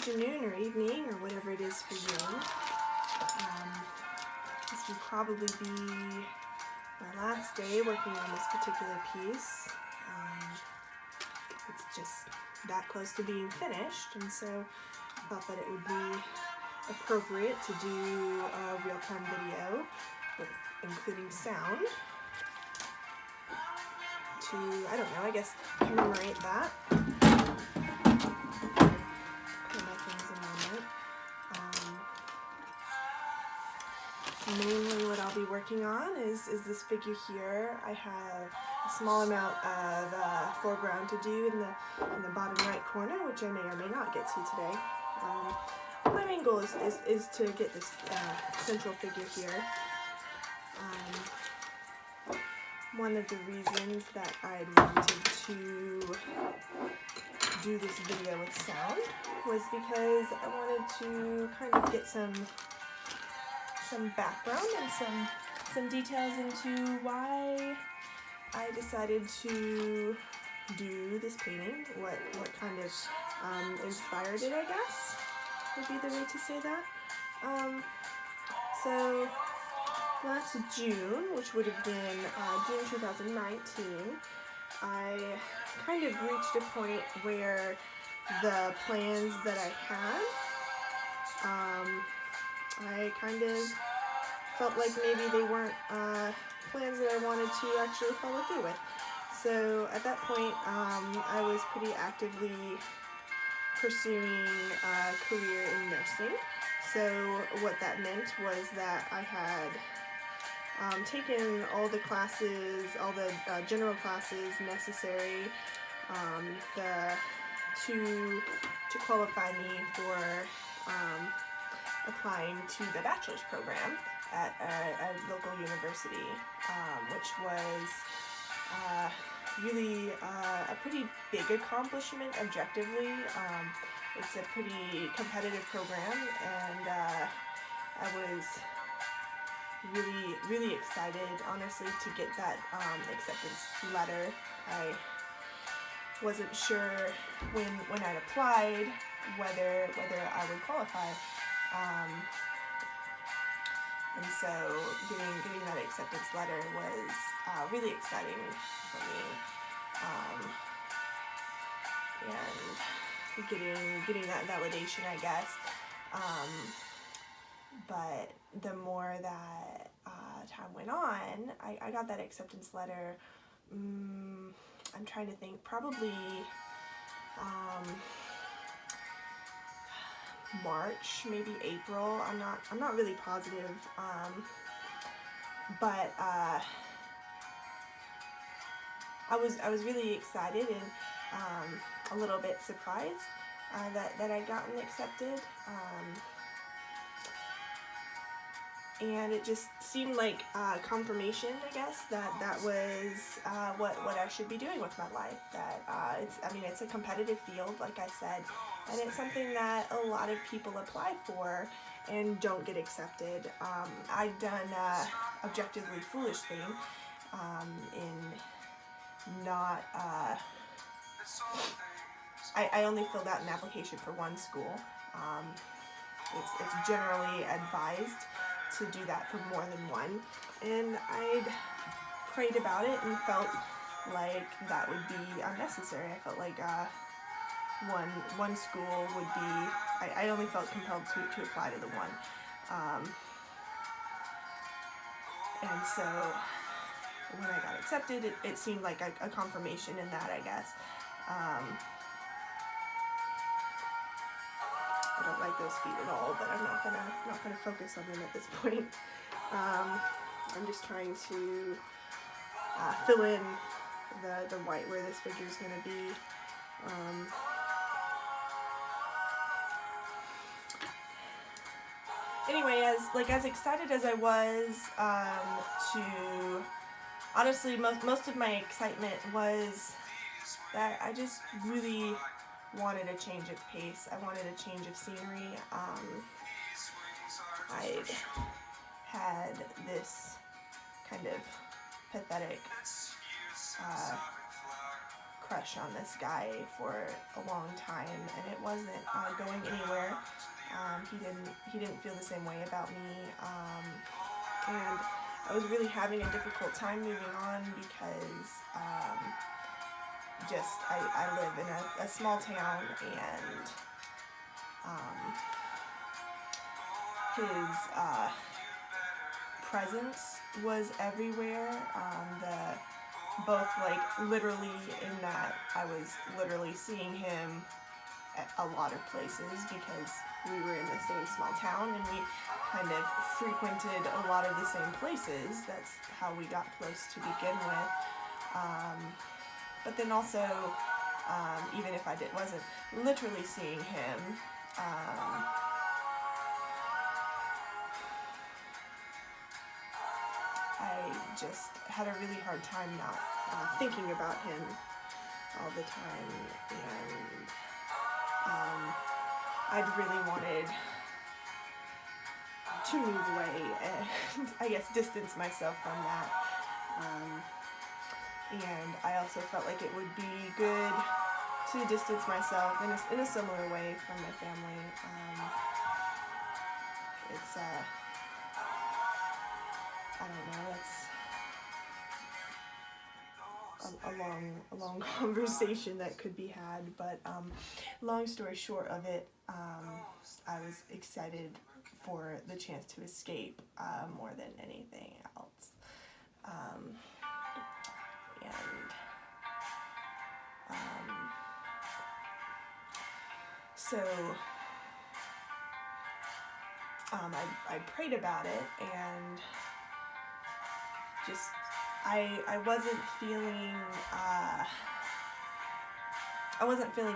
afternoon or evening or whatever it is for you. This will probably be my last day working on this particular piece. It's just that close to being finished, and so I thought that it would be appropriate to do a real-time video, including sound, to, I don't know, I guess commemorate that. Clear my things a moment. Mainly what I'll be working on is this figure here. I have a small amount of foreground to do in the bottom right corner, which I may or may not get to today. My main goal is to get this central figure here. One of the reasons that I wanted to do this video with sound was because I wanted to kind of get some background and some details into why I decided to do this painting, what kind of inspired it, I guess, would be the way to say that. So last June, which would have been June 2019, I kind of reached a point where the plans that I had, I kind of felt like maybe they weren't plans that I wanted to actually follow through with. So at that point, I was pretty actively pursuing a career in nursing. So what that meant was that I had taken all the classes, all the general classes necessary to qualify me for applying to the bachelor's program at a local university, which was really a pretty big accomplishment objectively. It's a pretty competitive program, and I was really excited, honestly, to get that acceptance letter. I wasn't sure when I'd applied whether I would qualify. And so getting that acceptance letter was really exciting for me. And getting that validation, I guess. But the more that time went on, I got that acceptance letter. I'm trying to think, probably March, maybe April. I'm not really positive. But I was really excited and a little bit surprised that I'd gotten accepted. And it just seemed like confirmation, I guess, that was what I should be doing with my life. That it's a competitive field, like I said, and it's something that a lot of people apply for and don't get accepted. I've done a objectively foolish thing in not. I only filled out an application for one school. It's generally advised to do that for more than one, and I'd prayed about it and felt like that would be unnecessary. I felt like one school would be, I only felt compelled to apply to the one, and so when I got accepted, it seemed like a confirmation in that, I guess. I don't like those feet at all, but I'm not gonna focus on them at this point. I'm just trying to fill in the white where this figure is gonna be. Anyway, as excited as I was to, honestly, most of my excitement was that I just really wanted a change of pace. I wanted a change of scenery. I'd had this kind of pathetic crush on this guy for a long time, and it wasn't going anywhere he didn't feel the same way about me, and I was really having a difficult time moving on because I live in a small town, and his presence was everywhere. Both like literally in that I was literally seeing him at a lot of places because we were in the same small town and we kind of frequented a lot of the same places. That's how we got close to begin with. But then also, even if I wasn't literally seeing him, I just had a really hard time not thinking about him all the time, and I'd really wanted to move away and I guess distance myself from that. And I also felt like it would be good to distance myself in a similar way from my family. It's I don't know, that's a long conversation that could be had, but long story short of it, I was excited for the chance to escape more than anything else. So I prayed about it, and just I wasn't feeling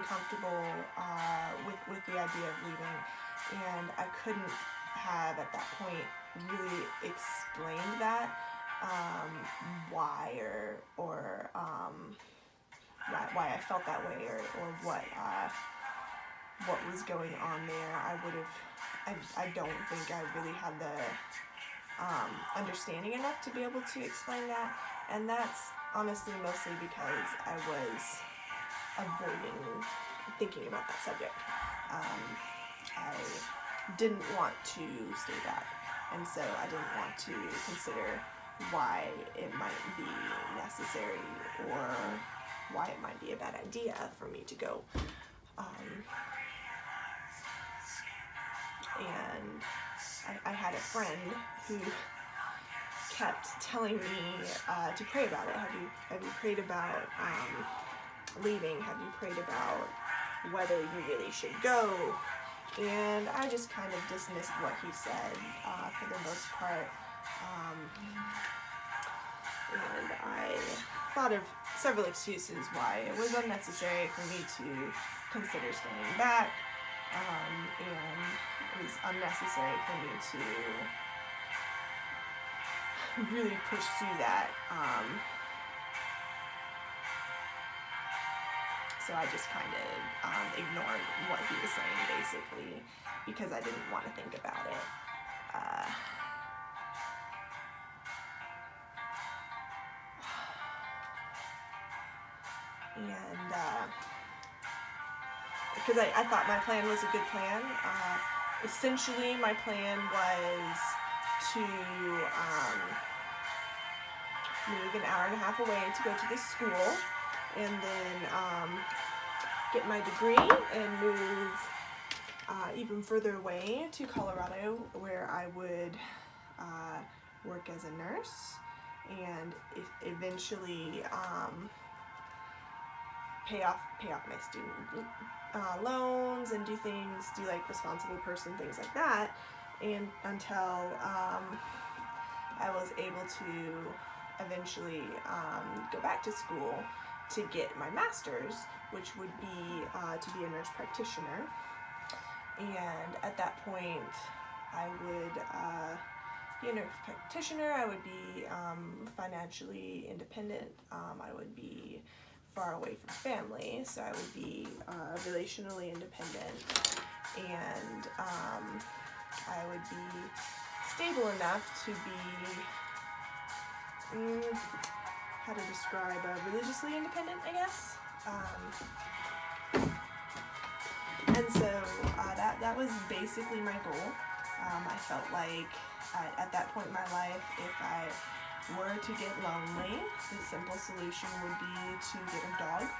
comfortable with the idea of leaving, and I couldn't have at that point really explained that why why I felt that way or what was going on there. I don't think I really had the understanding enough to be able to explain that, and that's honestly mostly because I was avoiding thinking about that subject. I didn't want to stay back, and so I didn't want to consider why it might be necessary or why it might be a bad idea for me to go. And I had a friend who kept telling me to pray about it. Have you prayed about leaving? Have you prayed about whether you really should go? And I just kind of dismissed what he said for the most part. And I thought of several excuses why it was unnecessary for me to consider staying back, and it was unnecessary for me to really pursue that. So I just kind of ignored what he was saying, basically, because I didn't want to think about it. And because I thought my plan was a good plan. Essentially, my plan was to move an hour and a half away to go to this school, and then get my degree and move even further away to Colorado, where I would work as a nurse and eventually pay off my student loans and do like responsible person things like that, and until I was able to eventually go back to school to get my master's, which would be to be a nurse practitioner. And at that point, I would be a nurse practitioner. I would be financially independent. I would be far away from family, so I would be relationally independent, and I would be stable enough to be, how to describe, religiously independent, I guess. And so that that was basically my goal. I felt like at that point in my life, if I were to get lonely, the simple solution would be to get a dog.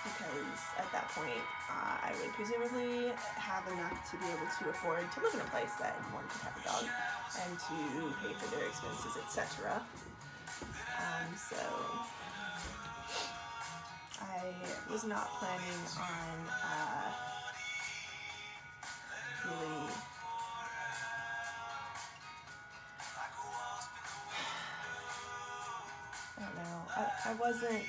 Because at that point, I would presumably have enough to be able to afford to live in a place that one could have a dog and to pay for their expenses, etc. So I was not planning on really I don't know. I wasn't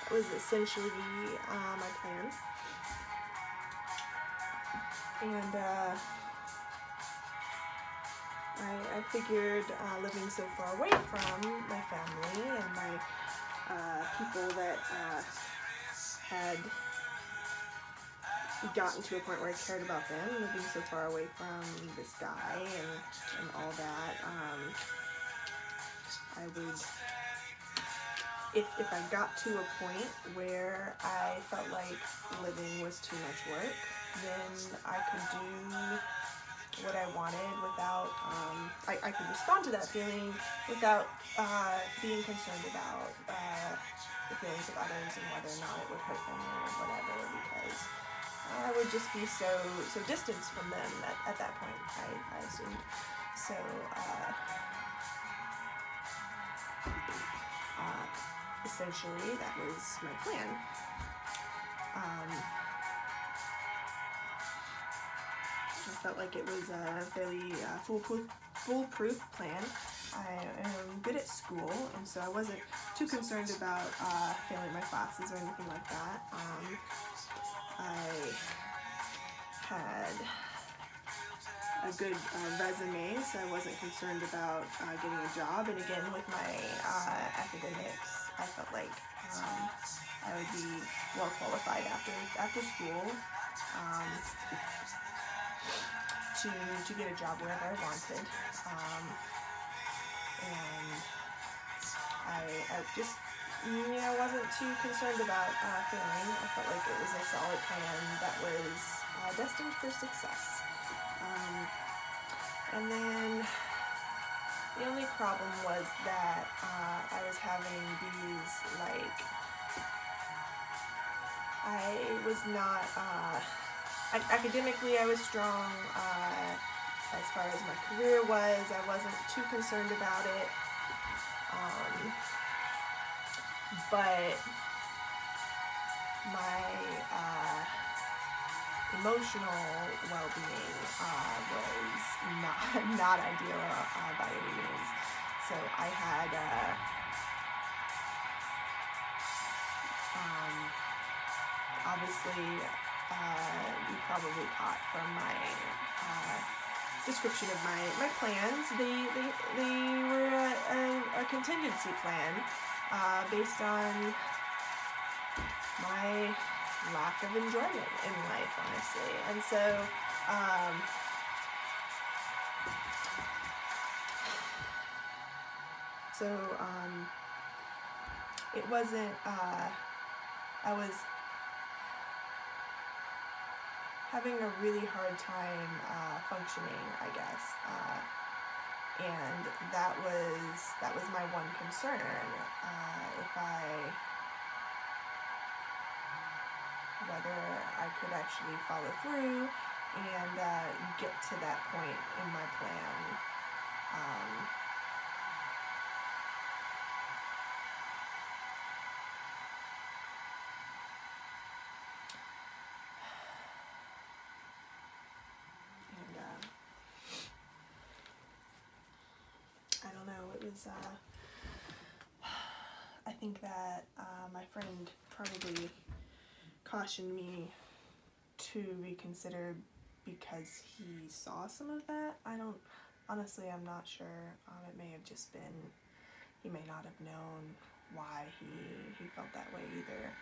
that was essentially my plan. And I figured living so far away from my family and my people that had gotten to a point where I cared about them, living so far away from this guy and all that, I would, if I got to a point where I felt like living was too much work, then I could do what I wanted without, I could respond to that feeling without being concerned about the feelings of others and whether or not it would hurt them or whatever, because I would just be so distanced from them at that point, I assumed. So, essentially, that was my plan. I felt like it was a fairly foolproof plan. I am good at school, and so I wasn't too concerned about failing my classes or anything like that. I had a good resume, so I wasn't concerned about getting a job. And again, with my academics, I felt like I would be well qualified after school to get a job wherever I wanted. And I just wasn't too concerned about failing. I felt like it was a solid plan that was destined for success. And then the only problem was that I was having these, like, I was not, academically I was strong, as far as my career was, I wasn't too concerned about it, but my emotional well-being was not ideal by any means. So I had obviously you probably caught from my description of my plans. They were a contingency plan based on my lack of enjoyment in life, honestly. And so it wasn't I was having a really hard time functioning, I guess, and that was my one concern. Whether I could actually follow through and get to that point in my plan. I don't know, it was, I think that my friend probably cautioned me to reconsider because he saw some of that. Honestly, I'm not sure. It may have just been, he may not have known why he felt that way either.